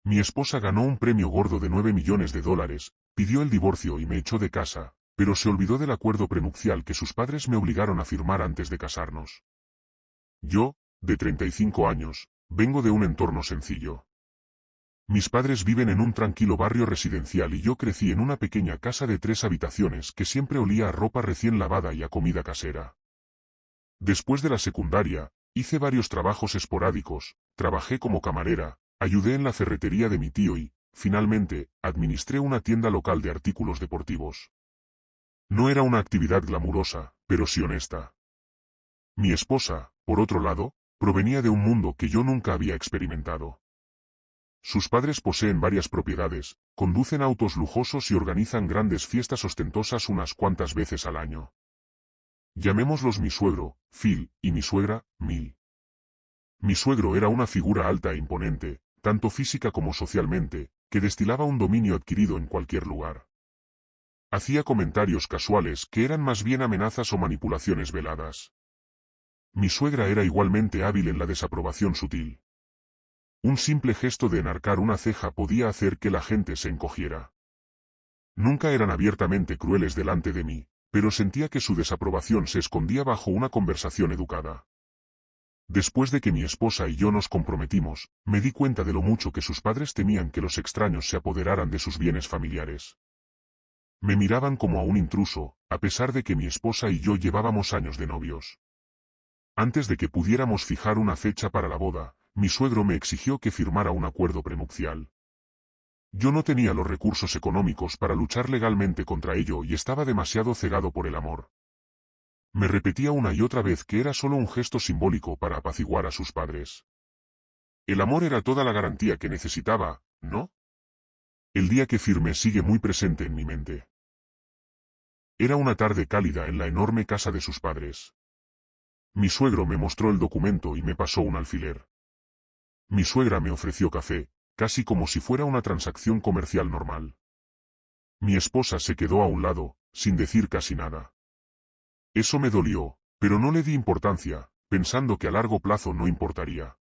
Mi esposa ganó un premio gordo de 9 millones de dólares, pidió el divorcio y me echó de casa, pero se olvidó del acuerdo prenupcial que sus padres me obligaron a firmar antes de casarnos. Yo, de 35 años, vengo de un entorno sencillo. Mis padres viven en un tranquilo barrio residencial y yo crecí en una pequeña casa de 3 habitaciones que siempre olía a ropa recién lavada y a comida casera. Después de la secundaria, hice varios trabajos esporádicos, trabajé como camarera, ayudé en la ferretería de mi tío y, finalmente, administré una tienda local de artículos deportivos. No era una actividad glamurosa, pero sí honesta. Mi esposa, por otro lado, provenía de un mundo que yo nunca había experimentado. Sus padres poseen varias propiedades, conducen autos lujosos y organizan grandes fiestas ostentosas unas cuantas veces al año. Llamémoslos mi suegro, Phil, y mi suegra, Mil. Mi suegro era una figura alta e imponente, tanto física como socialmente, que destilaba un dominio adquirido en cualquier lugar. Hacía comentarios casuales que eran más bien amenazas o manipulaciones veladas. Mi suegra era igualmente hábil en la desaprobación sutil. Un simple gesto de enarcar una ceja podía hacer que la gente se encogiera. Nunca eran abiertamente crueles delante de mí, pero sentía que su desaprobación se escondía bajo una conversación educada. Después de que mi esposa y yo nos comprometimos, me di cuenta de lo mucho que sus padres temían que los extraños se apoderaran de sus bienes familiares. Me miraban como a un intruso, a pesar de que mi esposa y yo llevábamos años de novios. Antes de que pudiéramos fijar una fecha para la boda, mi suegro me exigió que firmara un acuerdo prenupcial. Yo no tenía los recursos económicos para luchar legalmente contra ello y estaba demasiado cegado por el amor. Me repetía una y otra vez que era solo un gesto simbólico para apaciguar a sus padres. El amor era toda la garantía que necesitaba, ¿no? El día que firmé sigue muy presente en mi mente. Era una tarde cálida en la enorme casa de sus padres. Mi suegro me mostró el documento y me pasó un alfiler. Mi suegra me ofreció café, casi como si fuera una transacción comercial normal. Mi esposa se quedó a un lado, sin decir casi nada. Eso me dolió, pero no le di importancia, pensando que a largo plazo no importaría.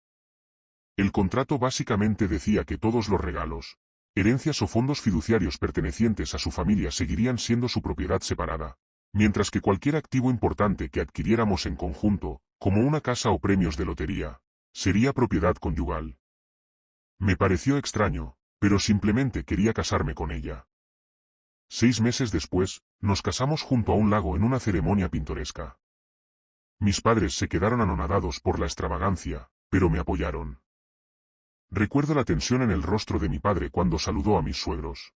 El contrato básicamente decía que todos los regalos, herencias o fondos fiduciarios pertenecientes a su familia seguirían siendo su propiedad separada, mientras que cualquier activo importante que adquiriéramos en conjunto, como una casa o premios de lotería, sería propiedad conyugal. Me pareció extraño, pero simplemente quería casarme con ella. 6 meses después, nos casamos junto a un lago en una ceremonia pintoresca. Mis padres se quedaron anonadados por la extravagancia, pero me apoyaron. Recuerdo la tensión en el rostro de mi padre cuando saludó a mis suegros.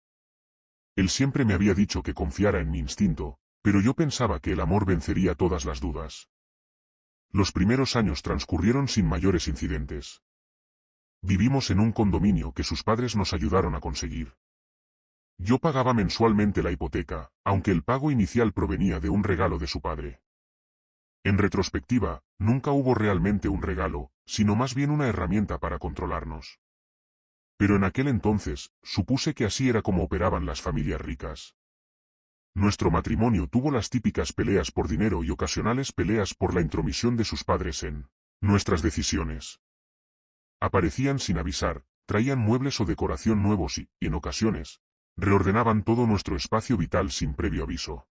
Él siempre me había dicho que confiara en mi instinto, pero yo pensaba que el amor vencería todas las dudas. Los primeros años transcurrieron sin mayores incidentes. Vivimos en un condominio que sus padres nos ayudaron a conseguir. Yo pagaba mensualmente la hipoteca, aunque el pago inicial provenía de un regalo de su padre. En retrospectiva, nunca hubo realmente un regalo, sino más bien una herramienta para controlarnos. Pero en aquel entonces, supuse que así era como operaban las familias ricas. Nuestro matrimonio tuvo las típicas peleas por dinero y ocasionales peleas por la intromisión de sus padres en nuestras decisiones. Aparecían sin avisar, traían muebles o decoración nuevos y, en ocasiones, reordenaban todo nuestro espacio vital sin previo aviso.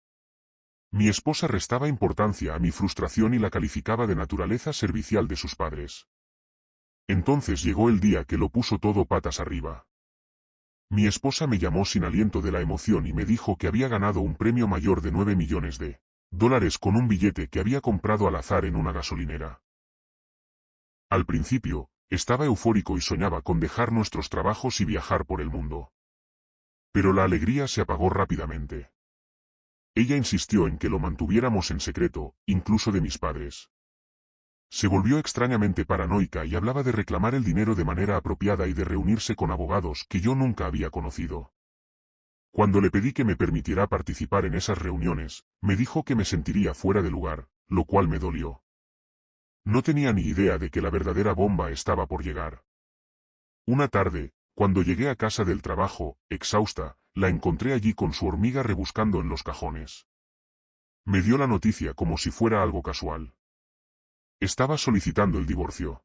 Mi esposa restaba importancia a mi frustración y la calificaba de naturaleza servicial de sus padres. Entonces llegó el día que lo puso todo patas arriba. Mi esposa me llamó sin aliento de la emoción y me dijo que había ganado un premio mayor de 9 millones de dólares con un billete que había comprado al azar en una gasolinera. Al principio, estaba eufórico y soñaba con dejar nuestros trabajos y viajar por el mundo. Pero la alegría se apagó rápidamente. Ella insistió en que lo mantuviéramos en secreto, incluso de mis padres. Se volvió extrañamente paranoica y hablaba de reclamar el dinero de manera apropiada y de reunirse con abogados que yo nunca había conocido. Cuando le pedí que me permitiera participar en esas reuniones, me dijo que me sentiría fuera de lugar, lo cual me dolió. No tenía ni idea de que la verdadera bomba estaba por llegar. Una tarde, cuando llegué a casa del trabajo, exhausta, la encontré allí con su hormiga rebuscando en los cajones. Me dio la noticia como si fuera algo casual. Estaba solicitando el divorcio.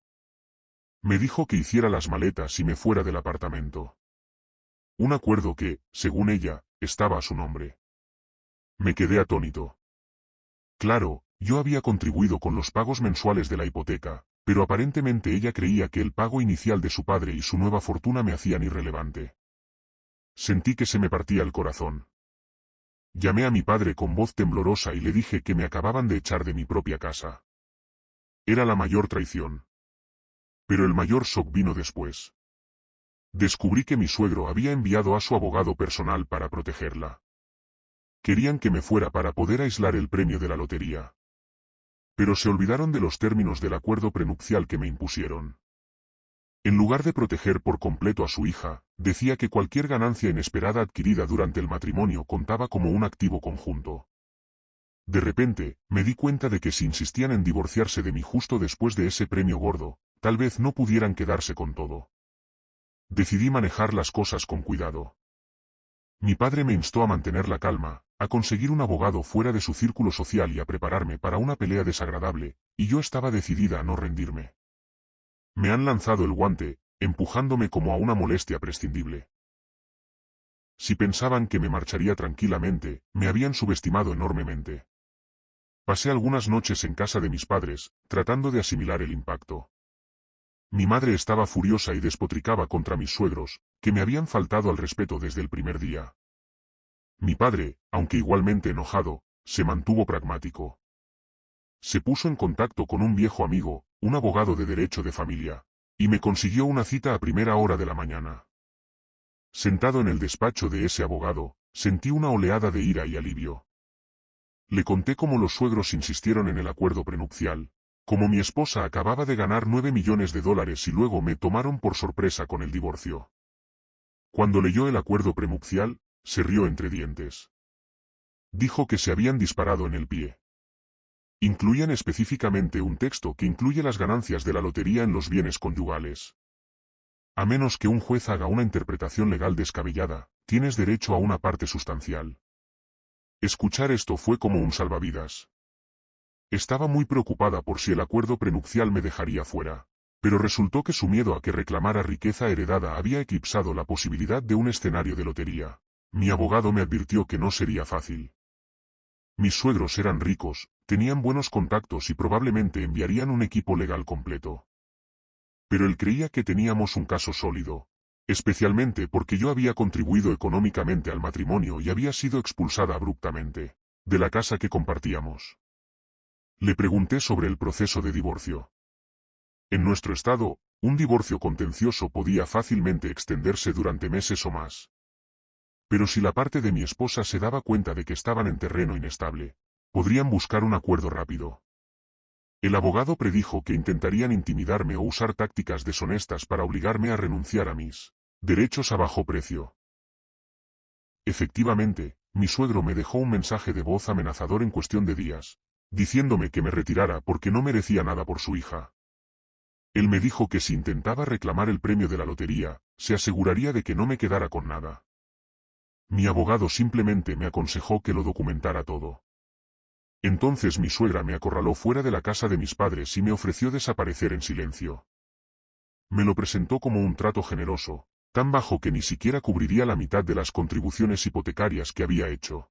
Me dijo que hiciera las maletas y me fuera del apartamento. Un acuerdo que, según ella, estaba a su nombre. Me quedé atónito. Claro, yo había contribuido con los pagos mensuales de la hipoteca, pero aparentemente ella creía que el pago inicial de su padre y su nueva fortuna me hacían irrelevante. Sentí que se me partía el corazón. Llamé a mi padre con voz temblorosa y le dije que me acababan de echar de mi propia casa. Era la mayor traición. Pero el mayor shock vino después. Descubrí que mi suegro había enviado a su abogado personal para protegerla. Querían que me fuera para poder aislar el premio de la lotería. Pero se olvidaron de los términos del acuerdo prenupcial que me impusieron. En lugar de proteger por completo a su hija, decía que cualquier ganancia inesperada adquirida durante el matrimonio contaba como un activo conjunto. De repente, me di cuenta de que si insistían en divorciarse de mí justo después de ese premio gordo, tal vez no pudieran quedarse con todo. Decidí manejar las cosas con cuidado. Mi padre me instó a mantener la calma, a conseguir un abogado fuera de su círculo social y a prepararme para una pelea desagradable, y yo estaba decidida a no rendirme. Me han lanzado el guante, empujándome como a una molestia prescindible. Si pensaban que me marcharía tranquilamente, me habían subestimado enormemente. Pasé algunas noches en casa de mis padres, tratando de asimilar el impacto. Mi madre estaba furiosa y despotricaba contra mis suegros, que me habían faltado al respeto desde el primer día. Mi padre, aunque igualmente enojado, se mantuvo pragmático. Se puso en contacto con un viejo amigo, un abogado de derecho de familia, y me consiguió una cita a primera hora de la mañana. Sentado en el despacho de ese abogado, sentí una oleada de ira y alivio. Le conté cómo los suegros insistieron en el acuerdo prenupcial, cómo mi esposa acababa de ganar 9 millones de dólares y luego me tomaron por sorpresa con el divorcio. Cuando leyó el acuerdo prenupcial, se rió entre dientes. Dijo que se habían disparado en el pie. Incluían específicamente un texto que incluye las ganancias de la lotería en los bienes conyugales. A menos que un juez haga una interpretación legal descabellada, tienes derecho a una parte sustancial. Escuchar esto fue como un salvavidas. Estaba muy preocupada por si el acuerdo prenupcial me dejaría fuera, pero resultó que su miedo a que reclamara riqueza heredada había eclipsado la posibilidad de un escenario de lotería. Mi abogado me advirtió que no sería fácil. Mis suegros eran ricos, tenían buenos contactos y probablemente enviarían un equipo legal completo. Pero él creía que teníamos un caso sólido, especialmente porque yo había contribuido económicamente al matrimonio y había sido expulsada abruptamente de la casa que compartíamos. Le pregunté sobre el proceso de divorcio. En nuestro estado, un divorcio contencioso podía fácilmente extenderse durante meses o más. Pero si la parte de mi esposa se daba cuenta de que estaban en terreno inestable, podrían buscar un acuerdo rápido. El abogado predijo que intentarían intimidarme o usar tácticas deshonestas para obligarme a renunciar a mis derechos a bajo precio. Efectivamente, mi suegro me dejó un mensaje de voz amenazador en cuestión de días, diciéndome que me retirara porque no merecía nada por su hija. Él me dijo que si intentaba reclamar el premio de la lotería, se aseguraría de que no me quedara con nada. Mi abogado simplemente me aconsejó que lo documentara todo. Entonces mi suegra me acorraló fuera de la casa de mis padres y me ofreció desaparecer en silencio. Me lo presentó como un trato generoso, tan bajo que ni siquiera cubriría la mitad de las contribuciones hipotecarias que había hecho.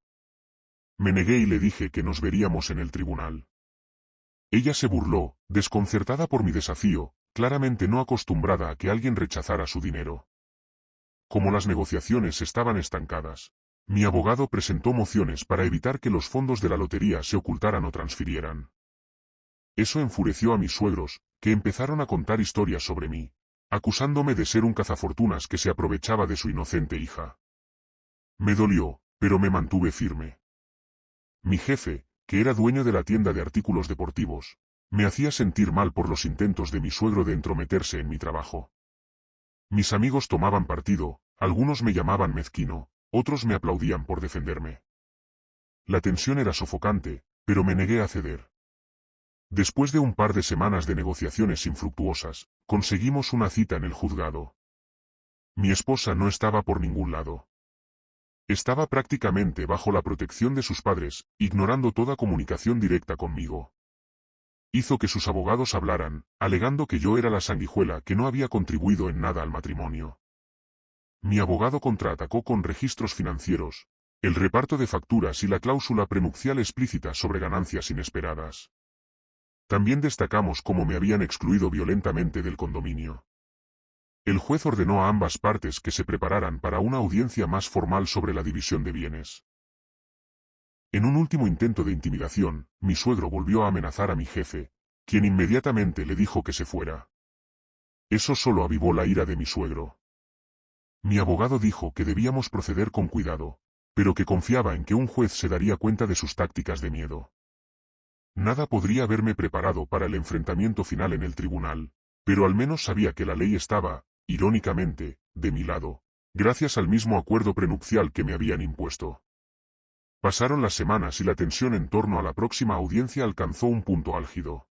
Me negué y le dije que nos veríamos en el tribunal. Ella se burló, desconcertada por mi desafío, claramente no acostumbrada a que alguien rechazara su dinero. Como las negociaciones estaban estancadas, mi abogado presentó mociones para evitar que los fondos de la lotería se ocultaran o transfirieran. Eso enfureció a mis suegros, que empezaron a contar historias sobre mí, acusándome de ser un cazafortunas que se aprovechaba de su inocente hija. Me dolió, pero me mantuve firme. Mi jefe, que era dueño de la tienda de artículos deportivos, me hacía sentir mal por los intentos de mi suegro de entrometerse en mi trabajo. Mis amigos tomaban partido, algunos me llamaban mezquino, otros me aplaudían por defenderme. La tensión era sofocante, pero me negué a ceder. Después de un par de semanas de negociaciones infructuosas, conseguimos una cita en el juzgado. Mi esposa no estaba por ningún lado. Estaba prácticamente bajo la protección de sus padres, ignorando toda comunicación directa conmigo. Hizo que sus abogados hablaran, alegando que yo era la sanguijuela que no había contribuido en nada al matrimonio. Mi abogado contraatacó con registros financieros, el reparto de facturas y la cláusula prenupcial explícita sobre ganancias inesperadas. También destacamos cómo me habían excluido violentamente del condominio. El juez ordenó a ambas partes que se prepararan para una audiencia más formal sobre la división de bienes. En un último intento de intimidación, mi suegro volvió a amenazar a mi jefe, quien inmediatamente le dijo que se fuera. Eso solo avivó la ira de mi suegro. Mi abogado dijo que debíamos proceder con cuidado, pero que confiaba en que un juez se daría cuenta de sus tácticas de miedo. Nada podría haberme preparado para el enfrentamiento final en el tribunal, pero al menos sabía que la ley estaba, irónicamente, de mi lado, gracias al mismo acuerdo prenupcial que me habían impuesto. Pasaron las semanas y la tensión en torno a la próxima audiencia alcanzó un punto álgido.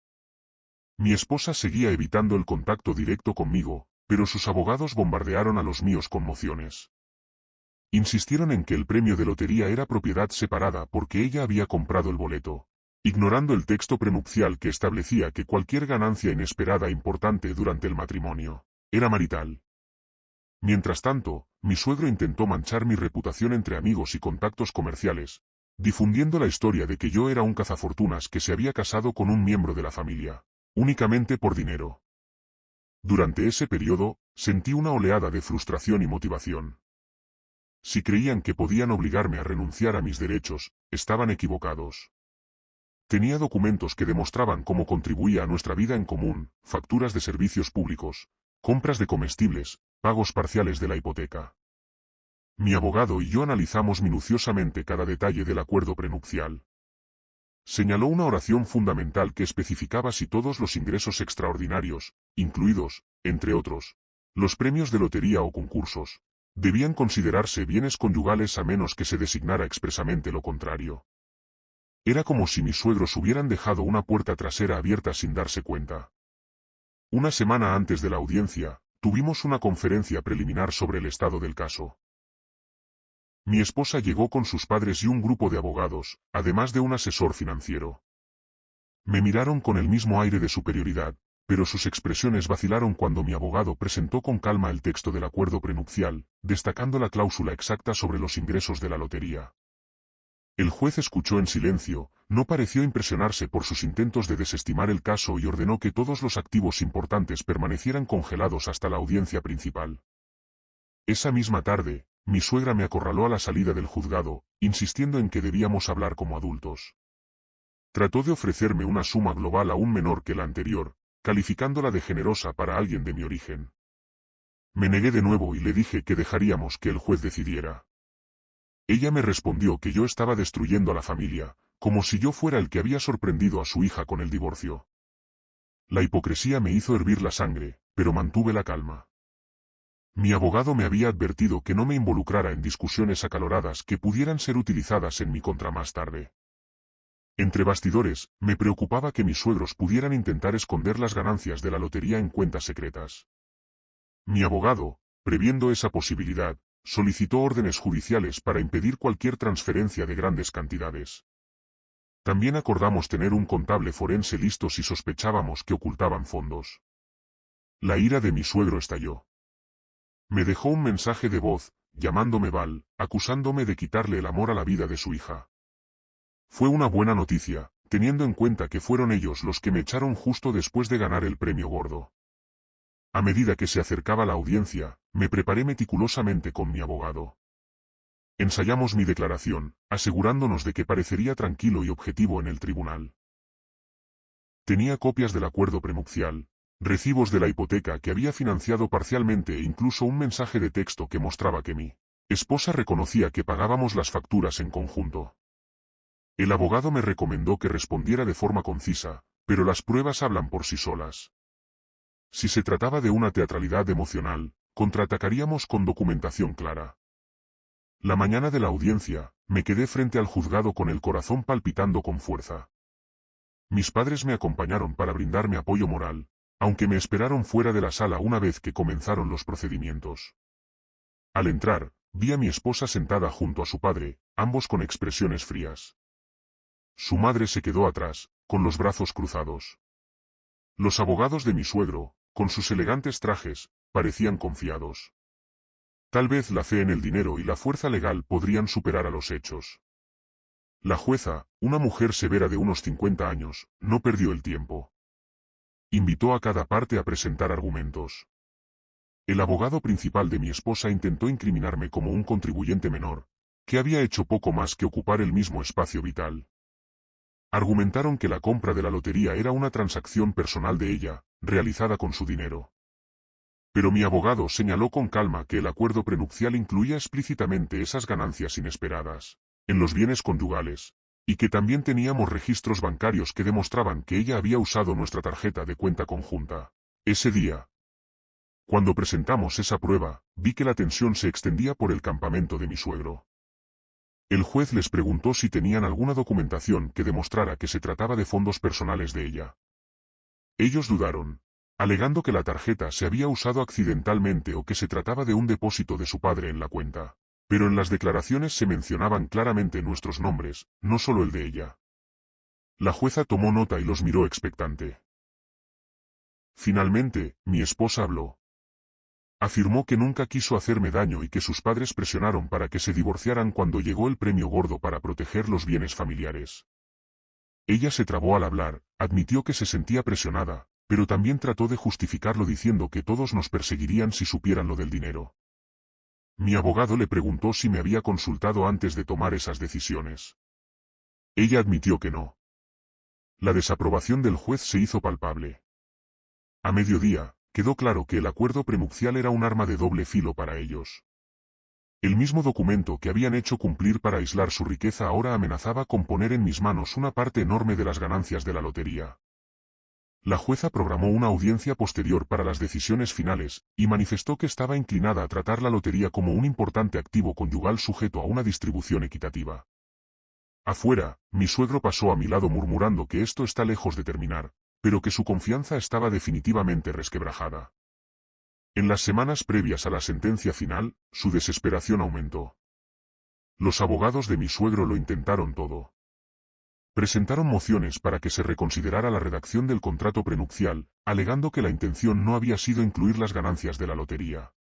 Mi esposa seguía evitando el contacto directo conmigo, pero sus abogados bombardearon a los míos con mociones. Insistieron en que el premio de lotería era propiedad separada porque ella había comprado el boleto, ignorando el texto prenupcial que establecía que cualquier ganancia inesperada importante durante el matrimonio era marital. Mientras tanto, mi suegro intentó manchar mi reputación entre amigos y contactos comerciales, difundiendo la historia de que yo era un cazafortunas que se había casado con un miembro de la familia, únicamente por dinero. Durante ese periodo, sentí una oleada de frustración y motivación. Si creían que podían obligarme a renunciar a mis derechos, estaban equivocados. Tenía documentos que demostraban cómo contribuía a nuestra vida en común, facturas de servicios públicos, compras de comestibles, pagos parciales de la hipoteca. Mi abogado y yo analizamos minuciosamente cada detalle del acuerdo prenupcial. Señaló una oración fundamental que especificaba si todos los ingresos extraordinarios, incluidos, entre otros, los premios de lotería o concursos, debían considerarse bienes conyugales a menos que se designara expresamente lo contrario. Era como si mis suegros hubieran dejado una puerta trasera abierta sin darse cuenta. Una semana antes de la audiencia, tuvimos una conferencia preliminar sobre el estado del caso. Mi esposa llegó con sus padres y un grupo de abogados, además de un asesor financiero. Me miraron con el mismo aire de superioridad, pero sus expresiones vacilaron cuando mi abogado presentó con calma el texto del acuerdo prenupcial, destacando la cláusula exacta sobre los ingresos de la lotería. El juez escuchó en silencio, no pareció impresionarse por sus intentos de desestimar el caso y ordenó que todos los activos importantes permanecieran congelados hasta la audiencia principal. Esa misma tarde, mi suegra me acorraló a la salida del juzgado, insistiendo en que debíamos hablar como adultos. Trató de ofrecerme una suma global aún menor que la anterior, calificándola de generosa para alguien de mi origen. Me negué de nuevo y le dije que dejaríamos que el juez decidiera. Ella me respondió que yo estaba destruyendo a la familia, como si yo fuera el que había sorprendido a su hija con el divorcio. La hipocresía me hizo hervir la sangre, pero mantuve la calma. Mi abogado me había advertido que no me involucrara en discusiones acaloradas que pudieran ser utilizadas en mi contra más tarde. Entre bastidores, me preocupaba que mis suegros pudieran intentar esconder las ganancias de la lotería en cuentas secretas. Mi abogado, previendo esa posibilidad, solicitó órdenes judiciales para impedir cualquier transferencia de grandes cantidades. También acordamos tener un contable forense listo si sospechábamos que ocultaban fondos. La ira de mi suegro estalló. Me dejó un mensaje de voz, llamándome Val, acusándome de quitarle el amor a la vida de su hija. Fue una buena noticia, teniendo en cuenta que fueron ellos los que me echaron justo después de ganar el premio gordo. A medida que se acercaba la audiencia, me preparé meticulosamente con mi abogado. Ensayamos mi declaración, asegurándonos de que parecería tranquilo y objetivo en el tribunal. Tenía copias del acuerdo prenupcial, recibos de la hipoteca que había financiado parcialmente e incluso un mensaje de texto que mostraba que mi esposa reconocía que pagábamos las facturas en conjunto. El abogado me recomendó que respondiera de forma concisa, pero las pruebas hablan por sí solas. Si se trataba de una teatralidad emocional, contraatacaríamos con documentación clara. La mañana de la audiencia, me quedé frente al juzgado con el corazón palpitando con fuerza. Mis padres me acompañaron para brindarme apoyo moral, aunque me esperaron fuera de la sala una vez que comenzaron los procedimientos. Al entrar, vi a mi esposa sentada junto a su padre, ambos con expresiones frías. Su madre se quedó atrás, con los brazos cruzados. Los abogados de mi suegro, con sus elegantes trajes, parecían confiados. Tal vez la fe en el dinero y la fuerza legal podrían superar a los hechos. La jueza, una mujer severa de unos 50 años, no perdió el tiempo. Invitó a cada parte a presentar argumentos. El abogado principal de mi esposa intentó incriminarme como un contribuyente menor, que había hecho poco más que ocupar el mismo espacio vital. Argumentaron que la compra de la lotería era una transacción personal de ella, realizada con su dinero. Pero mi abogado señaló con calma que el acuerdo prenupcial incluía explícitamente esas ganancias inesperadas, en los bienes conyugales, y que también teníamos registros bancarios que demostraban que ella había usado nuestra tarjeta de cuenta conjunta. Ese día, cuando presentamos esa prueba, vi que la tensión se extendía por el campamento de mi suegro. El juez les preguntó si tenían alguna documentación que demostrara que se trataba de fondos personales de ella. Ellos dudaron, alegando que la tarjeta se había usado accidentalmente o que se trataba de un depósito de su padre en la cuenta. Pero en las declaraciones se mencionaban claramente nuestros nombres, no solo el de ella. La jueza tomó nota y los miró expectante. Finalmente, mi esposa habló. Afirmó que nunca quiso hacerme daño y que sus padres presionaron para que se divorciaran cuando llegó el premio gordo para proteger los bienes familiares. Ella se trabó al hablar, admitió que se sentía presionada, pero también trató de justificarlo diciendo que todos nos perseguirían si supieran lo del dinero. Mi abogado le preguntó si me había consultado antes de tomar esas decisiones. Ella admitió que no. La desaprobación del juez se hizo palpable. A mediodía, quedó claro que el acuerdo prenupcial era un arma de doble filo para ellos. El mismo documento que habían hecho cumplir para aislar su riqueza ahora amenazaba con poner en mis manos una parte enorme de las ganancias de la lotería. La jueza programó una audiencia posterior para las decisiones finales, y manifestó que estaba inclinada a tratar la lotería como un importante activo conyugal sujeto a una distribución equitativa. Afuera, mi suegro pasó a mi lado murmurando que esto está lejos de terminar, pero que su confianza estaba definitivamente resquebrajada. En las semanas previas a la sentencia final, su desesperación aumentó. Los abogados de mi suegro lo intentaron todo. Presentaron mociones para que se reconsiderara la redacción del contrato prenupcial, alegando que la intención no había sido incluir las ganancias de la lotería.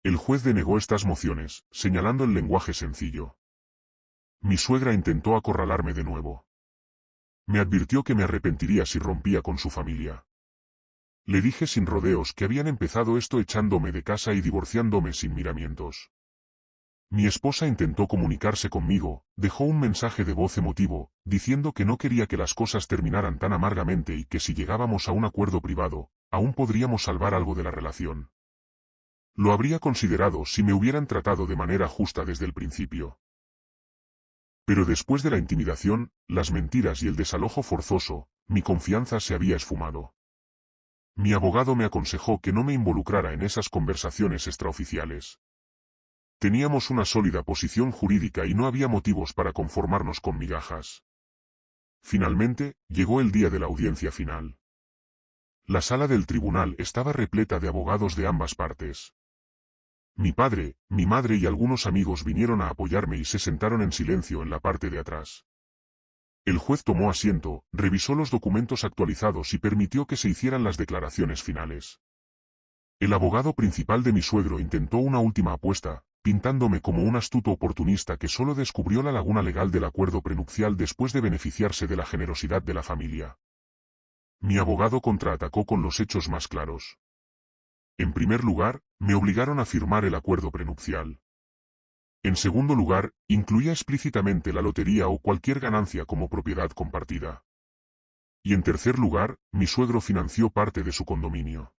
El juez denegó estas mociones, señalando el lenguaje sencillo. Mi suegra intentó acorralarme de nuevo. Me advirtió que me arrepentiría si rompía con su familia. Le dije sin rodeos que habían empezado esto echándome de casa y divorciándome sin miramientos. Mi esposa intentó comunicarse conmigo, dejó un mensaje de voz emotivo, diciendo que no quería que las cosas terminaran tan amargamente y que si llegábamos a un acuerdo privado, aún podríamos salvar algo de la relación. Lo habría considerado si me hubieran tratado de manera justa desde el principio. Pero después de la intimidación, las mentiras y el desalojo forzoso, mi confianza se había esfumado. Mi abogado me aconsejó que no me involucrara en esas conversaciones extraoficiales. Teníamos una sólida posición jurídica y no había motivos para conformarnos con migajas. Finalmente, llegó el día de la audiencia final. La sala del tribunal estaba repleta de abogados de ambas partes. Mi padre, mi madre y algunos amigos vinieron a apoyarme y se sentaron en silencio en la parte de atrás. El juez tomó asiento, revisó los documentos actualizados y permitió que se hicieran las declaraciones finales. El abogado principal de mi suegro intentó una última apuesta, pintándome como un astuto oportunista que solo descubrió la laguna legal del acuerdo prenupcial después de beneficiarse de la generosidad de la familia. Mi abogado contraatacó con los hechos más claros. En primer lugar, me obligaron a firmar el acuerdo prenupcial. En segundo lugar, incluía explícitamente la lotería o cualquier ganancia como propiedad compartida. Y en tercer lugar, mi suegro financió parte de su condominio.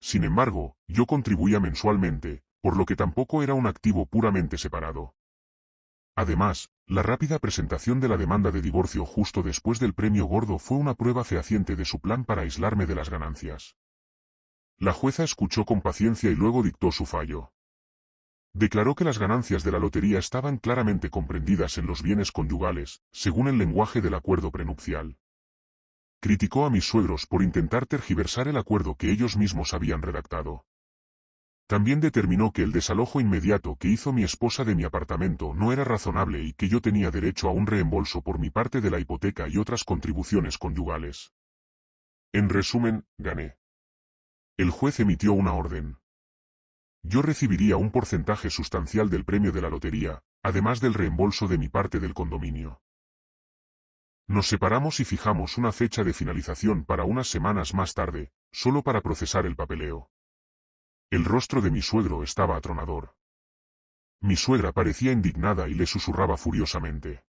Sin embargo, yo contribuía mensualmente, por lo que tampoco era un activo puramente separado. Además, la rápida presentación de la demanda de divorcio justo después del premio gordo fue una prueba fehaciente de su plan para aislarme de las ganancias. La jueza escuchó con paciencia y luego dictó su fallo. Declaró que las ganancias de la lotería estaban claramente comprendidas en los bienes conyugales, según el lenguaje del acuerdo prenupcial. Criticó a mis suegros por intentar tergiversar el acuerdo que ellos mismos habían redactado. También determinó que el desalojo inmediato que hizo mi esposa de mi apartamento no era razonable y que yo tenía derecho a un reembolso por mi parte de la hipoteca y otras contribuciones conyugales. En resumen, gané. El juez emitió una orden. Yo recibiría un porcentaje sustancial del premio de la lotería, además del reembolso de mi parte del condominio. Nos separamos y fijamos una fecha de finalización para unas semanas más tarde, solo para procesar el papeleo. El rostro de mi suegro estaba atronador. Mi suegra parecía indignada y le susurraba furiosamente.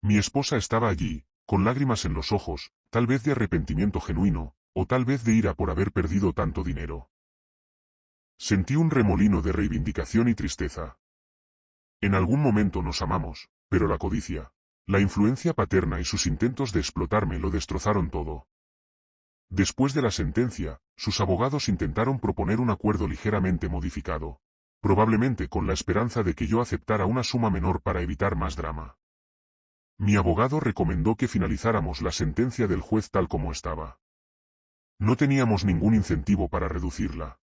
Mi esposa estaba allí, con lágrimas en los ojos, tal vez de arrepentimiento genuino, o tal vez de ira por haber perdido tanto dinero. Sentí un remolino de reivindicación y tristeza. En algún momento nos amamos, pero la codicia, la influencia paterna y sus intentos de explotarme lo destrozaron todo. Después de la sentencia, sus abogados intentaron proponer un acuerdo ligeramente modificado, probablemente con la esperanza de que yo aceptara una suma menor para evitar más drama. Mi abogado recomendó que finalizáramos la sentencia del juez tal como estaba. No teníamos ningún incentivo para reducirla.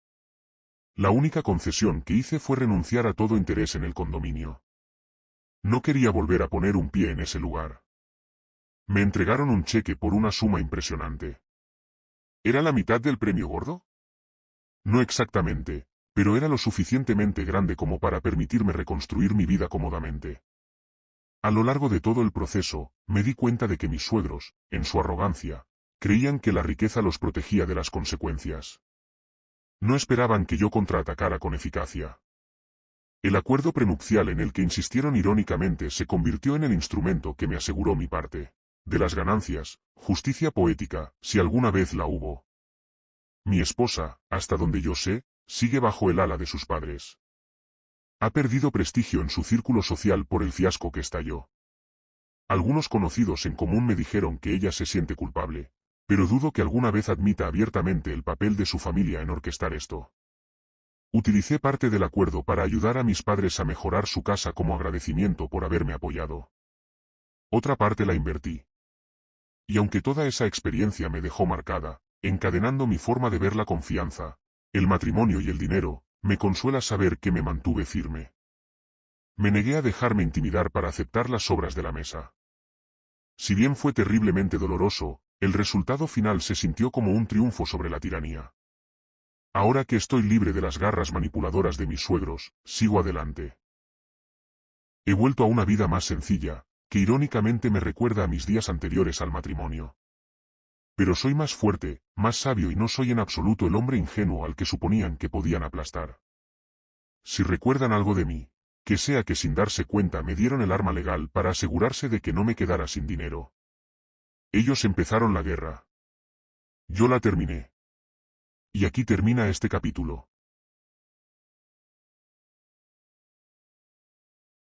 La única concesión que hice fue renunciar a todo interés en el condominio. No quería volver a poner un pie en ese lugar. Me entregaron un cheque por una suma impresionante. ¿Era la mitad del premio gordo? No exactamente, pero era lo suficientemente grande como para permitirme reconstruir mi vida cómodamente. A lo largo de todo el proceso, me di cuenta de que mis suegros, en su arrogancia, creían que la riqueza los protegía de las consecuencias. No esperaban que yo contraatacara con eficacia. El acuerdo prenupcial en el que insistieron irónicamente se convirtió en el instrumento que me aseguró mi parte. De las ganancias, justicia poética, si alguna vez la hubo. Mi esposa, hasta donde yo sé, sigue bajo el ala de sus padres. Ha perdido prestigio en su círculo social por el fiasco que estalló. Algunos conocidos en común me dijeron que ella se siente culpable, pero dudo que alguna vez admita abiertamente el papel de su familia en orquestar esto. Utilicé parte del acuerdo para ayudar a mis padres a mejorar su casa como agradecimiento por haberme apoyado. Otra parte la invertí. Y aunque toda esa experiencia me dejó marcada, encadenando mi forma de ver la confianza, el matrimonio y el dinero, me consuela saber que me mantuve firme. Me negué a dejarme intimidar para aceptar las sobras de la mesa. Si bien fue terriblemente doloroso, el resultado final se sintió como un triunfo sobre la tiranía. Ahora que estoy libre de las garras manipuladoras de mis suegros, sigo adelante. He vuelto a una vida más sencilla, que irónicamente me recuerda a mis días anteriores al matrimonio. Pero soy más fuerte, más sabio y no soy en absoluto el hombre ingenuo al que suponían que podían aplastar. Si recuerdan algo de mí, que sea que sin darse cuenta me dieron el arma legal para asegurarse de que no me quedara sin dinero. Ellos empezaron la guerra. Yo la terminé. Y aquí termina este capítulo.